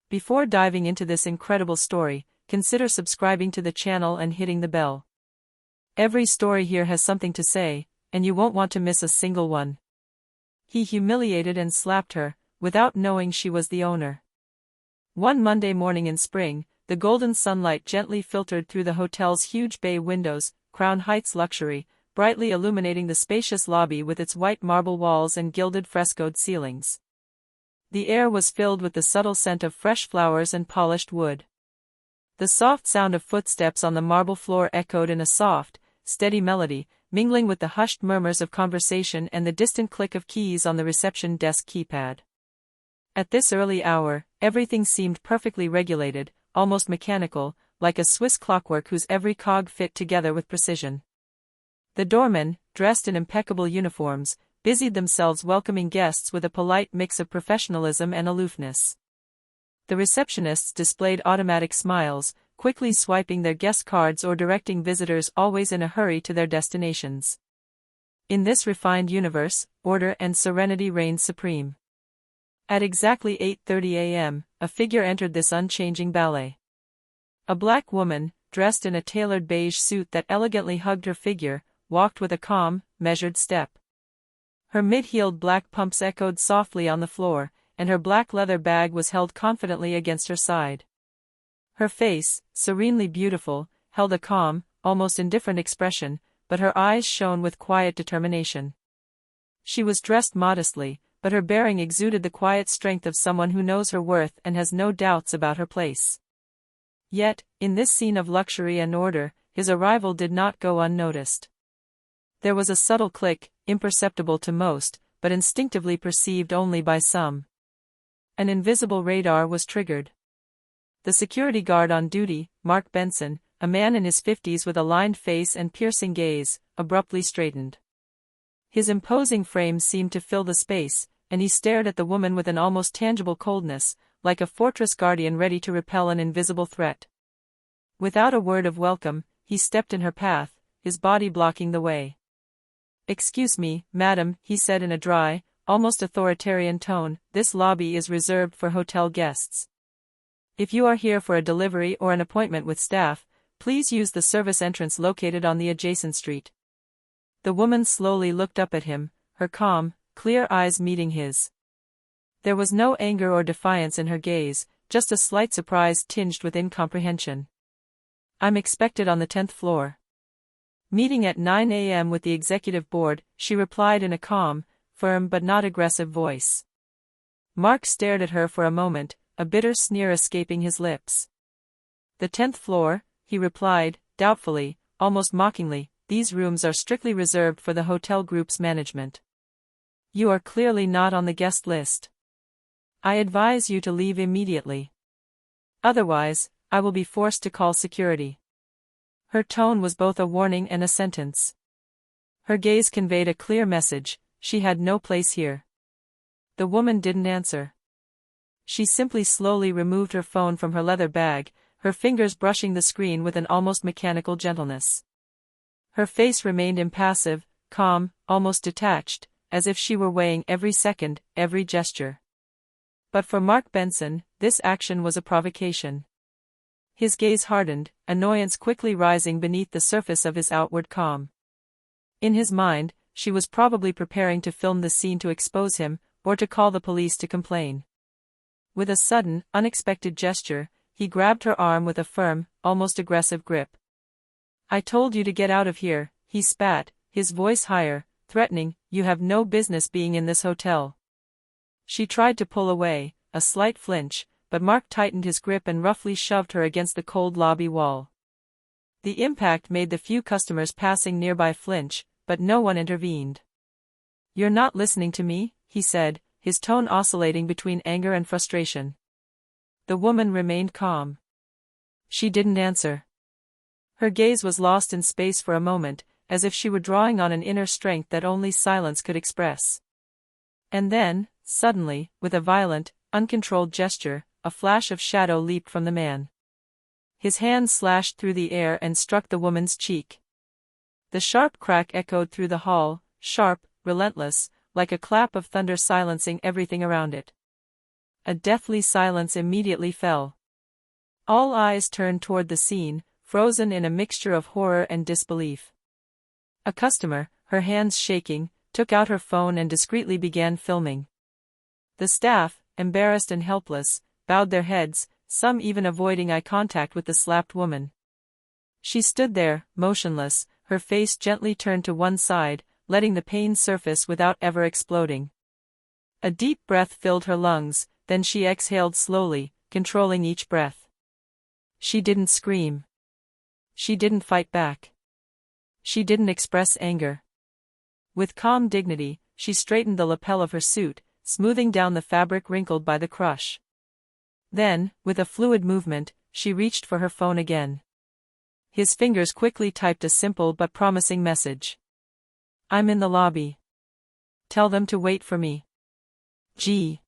Before diving into this incredible story, consider subscribing to the channel and hitting the bell. Every story here has something to say, and you won't want to miss a single one. He humiliated and slapped her, without knowing she was the owner. One Monday morning in spring, the golden sunlight gently filtered through the hotel's huge bay windows, Crown Heights luxury, brightly illuminating the spacious lobby with its white marble walls and gilded frescoed ceilings. The air was filled with the subtle scent of fresh flowers and polished wood. The soft sound of footsteps on the marble floor echoed in a soft, steady melody, mingling with the hushed murmurs of conversation and the distant click of keys on the reception desk keypad. At this early hour, everything seemed perfectly regulated, almost mechanical, like a Swiss clockwork whose every cog fit together with precision. The doormen, dressed in impeccable uniforms, busied themselves welcoming guests with a polite mix of professionalism and aloofness. The receptionists displayed automatic smiles, quickly swiping their guest cards or directing visitors always in a hurry to their destinations. In this refined universe, order and serenity reigned supreme. At exactly 8:30 a.m., a figure entered this unchanging ballet. A black woman, dressed in a tailored beige suit that elegantly hugged her figure, walked with a calm, measured step. Her mid-heeled black pumps echoed softly on the floor, and her black leather bag was held confidently against her side. Her face, serenely beautiful, held a calm, almost indifferent expression, but her eyes shone with quiet determination. She was dressed modestly, but her bearing exuded the quiet strength of someone who knows her worth and has no doubts about her place. Yet, in this scene of luxury and order, his arrival did not go unnoticed. There was a subtle click, imperceptible to most, but instinctively perceived only by some. An invisible radar was triggered. The security guard on duty, Mark Benson, a man in his 50s with a lined face and piercing gaze, abruptly straightened. His imposing frame seemed to fill the space, and he stared at the woman with an almost tangible coldness, like a fortress guardian ready to repel an invisible threat. Without a word of welcome, he stepped in her path, his body blocking the way. "Excuse me, madam," he said in a dry, almost authoritarian tone, "this lobby is reserved for hotel guests. If you are here for a delivery or an appointment with staff, please use the service entrance located on the adjacent street." The woman slowly looked up at him, her calm, clear eyes meeting his. There was no anger or defiance in her gaze, just a slight surprise tinged with incomprehension. "I'm expected on the 10th floor. Meeting at 9 a.m. with the executive board," she replied in a calm, firm but not aggressive voice. Mark stared at her for a moment, a bitter sneer escaping his lips. "The 10th floor," he replied, doubtfully, almost mockingly, "these rooms are strictly reserved for the hotel group's management. You are clearly not on the guest list. I advise you to leave immediately. Otherwise, I will be forced to call security." Her tone was both a warning and a sentence. Her gaze conveyed a clear message: she had no place here. The woman didn't answer. She simply slowly removed her phone from her leather bag, her fingers brushing the screen with an almost mechanical gentleness. Her face remained impassive, calm, almost detached, as if she were weighing every second, every gesture. But for Mark Benson, this action was a provocation. His gaze hardened, annoyance quickly rising beneath the surface of his outward calm. In his mind, she was probably preparing to film the scene to expose him, or to call the police to complain. With a sudden, unexpected gesture, he grabbed her arm with a firm, almost aggressive grip. "I told you to get out of here," he spat, his voice higher, threatening, "you have no business being in this hotel." She tried to pull away, a slight flinch, but Mark tightened his grip and roughly shoved her against the cold lobby wall. The impact made the few customers passing nearby flinch, but no one intervened. "You're not listening to me," he said, his tone oscillating between anger and frustration. The woman remained calm. She didn't answer. Her gaze was lost in space for a moment, as if she were drawing on an inner strength that only silence could express. And then, suddenly, with a violent, uncontrolled gesture, a flash of shadow leaped from the man. His hand slashed through the air and struck the woman's cheek. The sharp crack echoed through the hall, sharp, relentless, like a clap of thunder silencing everything around it. a deathly silence immediately fell. All eyes turned toward the scene, frozen in a mixture of horror and disbelief. A customer, her hands shaking, took out her phone and discreetly began filming. The staff, embarrassed and helpless, bowed their heads, some even avoiding eye contact with the slapped woman. She stood there, motionless, her face gently turned to one side, letting the pain surface without ever exploding. A deep breath filled her lungs, then she exhaled slowly, controlling each breath. She didn't scream. She didn't fight back. She didn't express anger. With calm dignity, she straightened the lapel of her suit, smoothing down the fabric wrinkled by the crush. Then, with a fluid movement, she reached for her phone again. His fingers quickly typed a simple but promising message. "I'm in the lobby. Tell them to wait for me. G."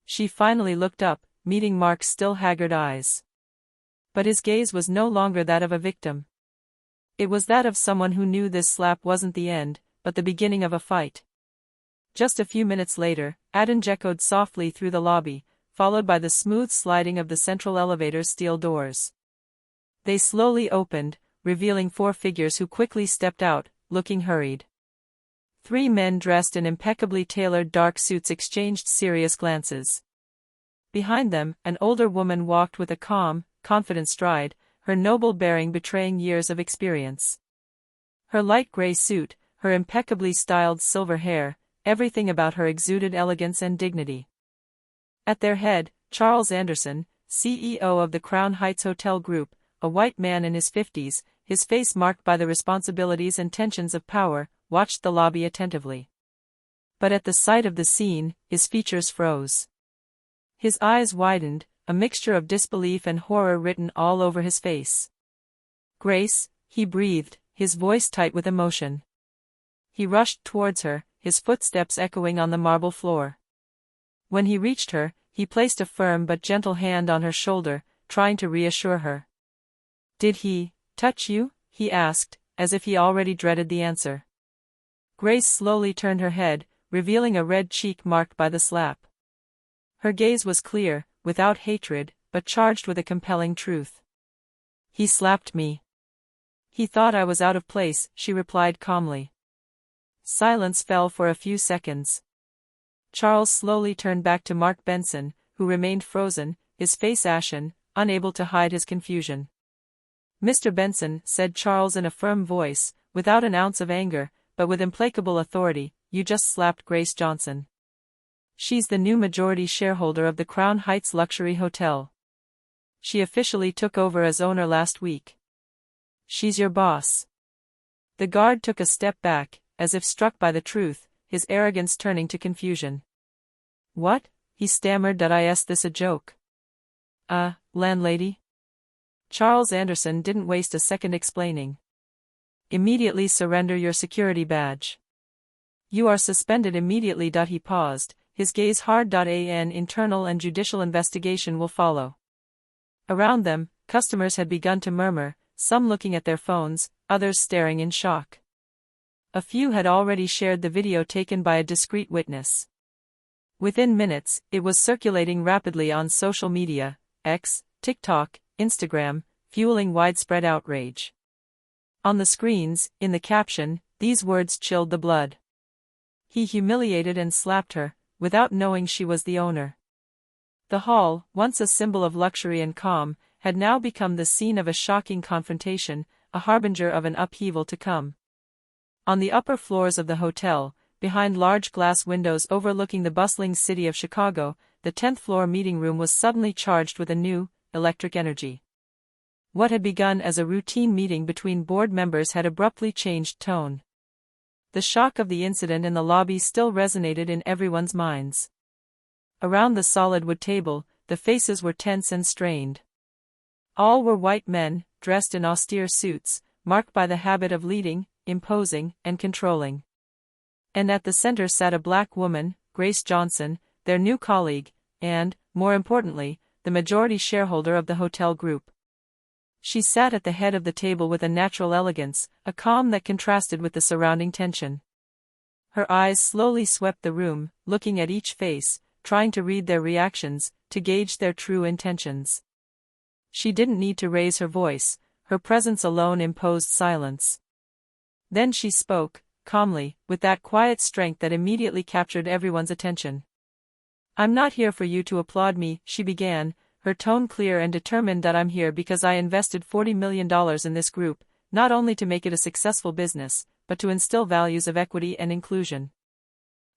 She finally looked up, meeting Mark's still haggard eyes. But his gaze was no longer that of a victim. It was that of someone who knew this slap wasn't the end, but the beginning of a fight. Just a few minutes later, Adin echoed softly through the lobby, followed by the smooth sliding of the central elevator's steel doors. They slowly opened, revealing 4 figures who quickly stepped out, looking hurried. 3 men dressed in impeccably tailored dark suits exchanged serious glances. Behind them, an older woman walked with a calm, confident stride, her noble bearing betraying years of experience. Her light gray suit, her impeccably styled silver hair, everything about her exuded elegance and dignity. At their head, Charles Anderson, CEO of the Crown Heights Hotel Group, a white man in his 50s, his face marked by the responsibilities and tensions of power, watched the lobby attentively. But at the sight of the scene, his features froze. His eyes widened, a mixture of disbelief and horror written all over his face. "Grace," he breathed, his voice tight with emotion. He rushed towards her, his footsteps echoing on the marble floor. When he reached her, he placed a firm but gentle hand on her shoulder, trying to reassure her. "Did he touch you?" he asked, as if he already dreaded the answer. Grace slowly turned her head, revealing a red cheek marked by the slap. Her gaze was clear, without hatred, but charged with a compelling truth. "He slapped me. He thought I was out of place," she replied calmly. Silence fell for a few seconds. Charles slowly turned back to Mark Benson, who remained frozen, his face ashen, unable to hide his confusion. "Mr. Benson," said Charles in a firm voice, without an ounce of anger, but with implacable authority, "you just slapped Grace Johnson. She's the new majority shareholder of the Crown Heights Luxury Hotel. She officially took over as owner last week. She's your boss." The guard took a step back, as if struck by the truth, his arrogance turning to confusion. "What?" he stammered. "Is this a joke? Landlady?" Charles Anderson didn't waste a second explaining. "Immediately surrender your security badge. You are suspended immediately." He paused, his gaze hard. An internal and judicial investigation will follow. Around them, customers had begun to murmur, some looking at their phones, others staring in shock. A few had already shared the video taken by a discreet witness. Within minutes, it was circulating rapidly on social media, X, TikTok, Instagram, fueling widespread outrage. On the screens, in the caption, these words chilled the blood. "He humiliated and slapped her, without knowing she was the owner." The hall, once a symbol of luxury and calm, had now become the scene of a shocking confrontation, a harbinger of an upheaval to come. On the upper floors of the hotel, behind large glass windows overlooking the bustling city of Chicago, the 10th floor meeting room was suddenly charged with a new, electric energy. What had begun as a routine meeting between board members had abruptly changed tone. The shock of the incident in the lobby still resonated in everyone's minds. Around the solid wood table, the faces were tense and strained. All were white men, dressed in austere suits, marked by the habit of leading, imposing, and controlling. And at the center sat a black woman, Grace Johnson, their new colleague, and, more importantly, the majority shareholder of the hotel group. She sat at the head of the table with a natural elegance, a calm that contrasted with the surrounding tension. Her eyes slowly swept the room, looking at each face, trying to read their reactions, to gauge their true intentions. She didn't need to raise her voice, her presence alone imposed silence. Then she spoke, calmly, with that quiet strength that immediately captured everyone's attention. "I'm not here for you to applaud me," she began, her tone clear and determined. "That I'm here because I invested $40 million in this group, not only to make it a successful business, but to instill values of equity and inclusion."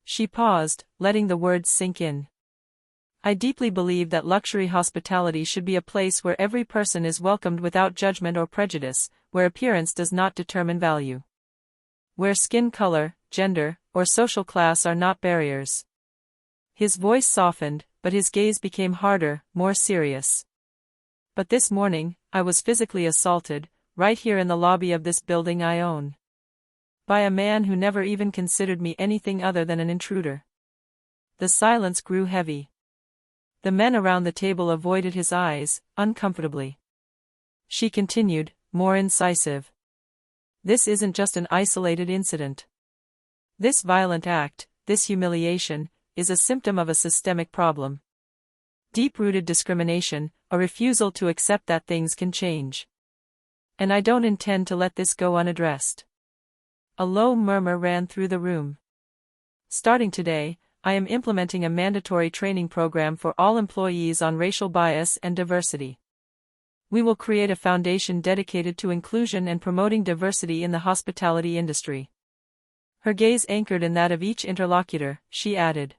She paused, letting the words sink in. "I deeply believe that luxury hospitality should be a place where every person is welcomed without judgment or prejudice, where appearance does not determine value. Where skin color, gender, or social class are not barriers." His voice softened, but his gaze became harder, more serious. "But this morning, I was physically assaulted, right here in the lobby of this building I own. By a man who never even considered me anything other than an intruder." The silence grew heavy. The men around the table avoided his eyes, uncomfortably. She continued, more incisive. "This isn't just an isolated incident. This violent act, this humiliation, is a symptom of a systemic problem. Deep-rooted discrimination, a refusal to accept that things can change. And I don't intend to let this go unaddressed." A low murmur ran through the room. "Starting today, I am implementing a mandatory training program for all employees on racial bias and diversity. We will create a foundation dedicated to inclusion and promoting diversity in the hospitality industry." Her gaze anchored in that of each interlocutor, she added.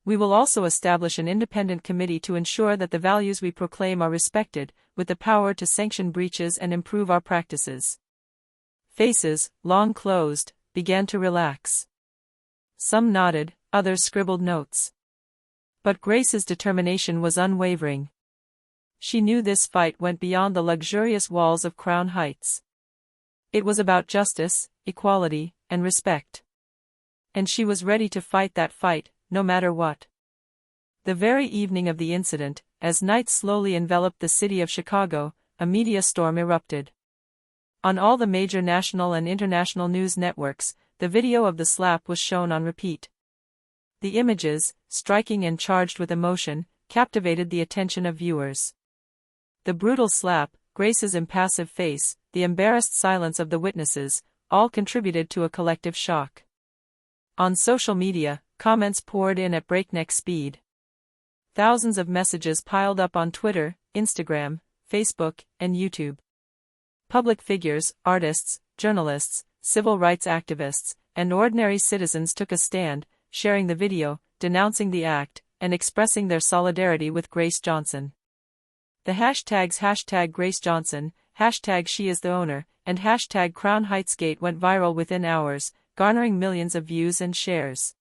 "We will also establish an independent committee to ensure that the values we proclaim are respected, with the power to sanction breaches and improve our practices." Faces, long closed, began to relax. Some nodded, others scribbled notes. But Grace's determination was unwavering. She knew this fight went beyond the luxurious walls of Crown Heights. It was about justice, equality, and respect. And she was ready to fight that fight, no matter what. The very evening of the incident, as night slowly enveloped the city of Chicago, a media storm erupted. On all the major national and international news networks, the video of the slap was shown on repeat. The images, striking and charged with emotion, captivated the attention of viewers. The brutal slap, Grace's impassive face, the embarrassed silence of the witnesses, all contributed to a collective shock. On social media, comments poured in at breakneck speed. Thousands of messages piled up on Twitter, Instagram, Facebook, and YouTube. Public figures, artists, journalists, civil rights activists, and ordinary citizens took a stand, sharing the video, denouncing the act, and expressing their solidarity with Grace Johnson. The hashtags #GraceJohnson, #SheIsTheOwner, and #CrownHeightsGate went viral within hours, garnering millions of views and shares.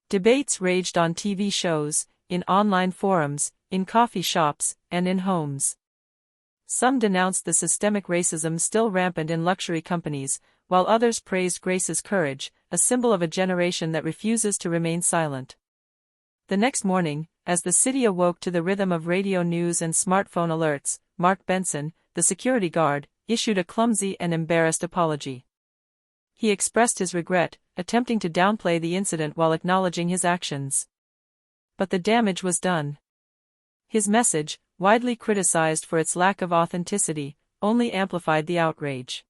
Debates raged on TV shows, in online forums, in coffee shops, and in homes. Some denounced the systemic racism still rampant in luxury companies, while others praised Grace's courage, a symbol of a generation that refuses to remain silent. The next morning, as the city awoke to the rhythm of radio news and smartphone alerts, Mark Benson, the security guard, issued a clumsy and embarrassed apology. He expressed his regret, attempting to downplay the incident while acknowledging his actions. But the damage was done. His message, widely criticized for its lack of authenticity, only amplified the outrage.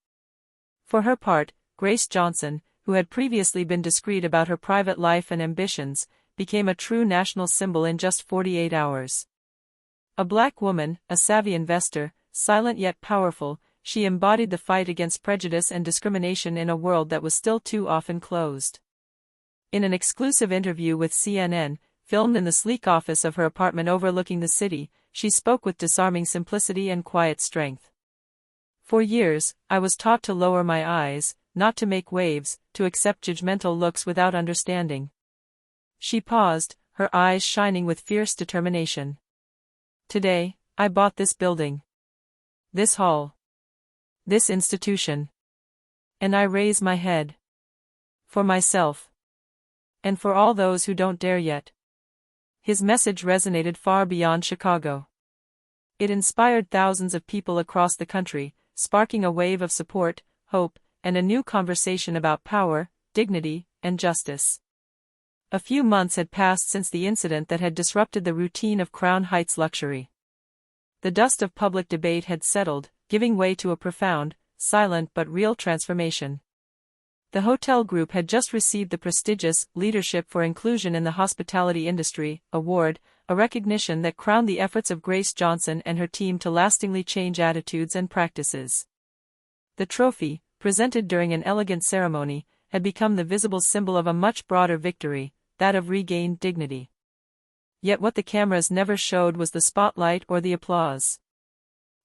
For her part, Grace Johnson, who had previously been discreet about her private life and ambitions, became a true national symbol in just 48 hours. A black woman, a savvy investor, silent yet powerful, she embodied the fight against prejudice and discrimination in a world that was still too often closed. In an exclusive interview with CNN, filmed in the sleek office of her apartment overlooking the city, she spoke with disarming simplicity and quiet strength. "For years, I was taught to lower my eyes, not to make waves, to accept judgmental looks without understanding." She paused, her eyes shining with fierce determination. "Today, I bought this building. This hall. This institution. And I raise my head. For myself. And for all those who don't dare yet." His message resonated far beyond Chicago. It inspired thousands of people across the country, sparking a wave of support, hope, and a new conversation about power, dignity, and justice. A few months had passed since the incident that had disrupted the routine of Crown Heights luxury. The dust of public debate had settled, giving way to a profound, silent but real transformation. The hotel group had just received the prestigious Leadership for Inclusion in the Hospitality Industry award, a recognition that crowned the efforts of Grace Johnson and her team to lastingly change attitudes and practices. The trophy, presented during an elegant ceremony, had become the visible symbol of a much broader victory, that of regained dignity. Yet what the cameras never showed was the spotlight or the applause.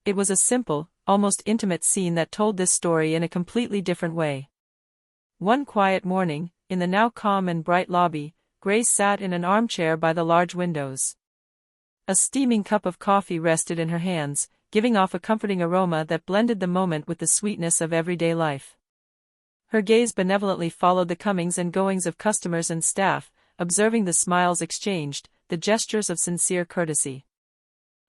It was a simple, almost intimate scene that told this story in a completely different way. One quiet morning, in the now calm and bright lobby, Grace sat in an armchair by the large windows. A steaming cup of coffee rested in her hands, giving off a comforting aroma that blended the moment with the sweetness of everyday life. Her gaze benevolently followed the comings and goings of customers and staff, observing the smiles exchanged, the gestures of sincere courtesy.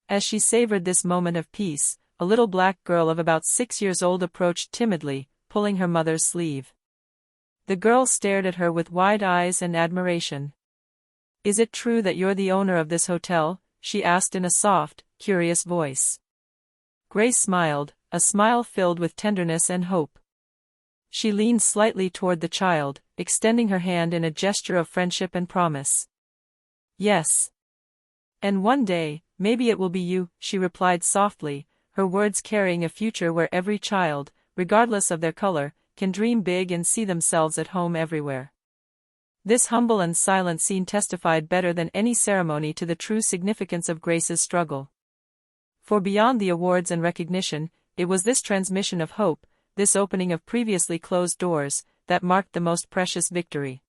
As she savored this moment of peace, a little black girl of about 6 years old approached timidly, pulling her mother's sleeve. The girl stared at her with wide eyes and admiration. "Is it true that you're the owner of this hotel?" she asked in a soft, curious voice. Grace smiled, a smile filled with tenderness and hope. She leaned slightly toward the child, extending her hand in a gesture of friendship and promise. "Yes. And one day, maybe it will be you," she replied softly, her words carrying a future where every child, regardless of their color, can dream big and see themselves at home everywhere. This humble and silent scene testified better than any ceremony to the true significance of Grace's struggle. For beyond the awards and recognition, it was this transmission of hope, this opening of previously closed doors, that marked the most precious victory.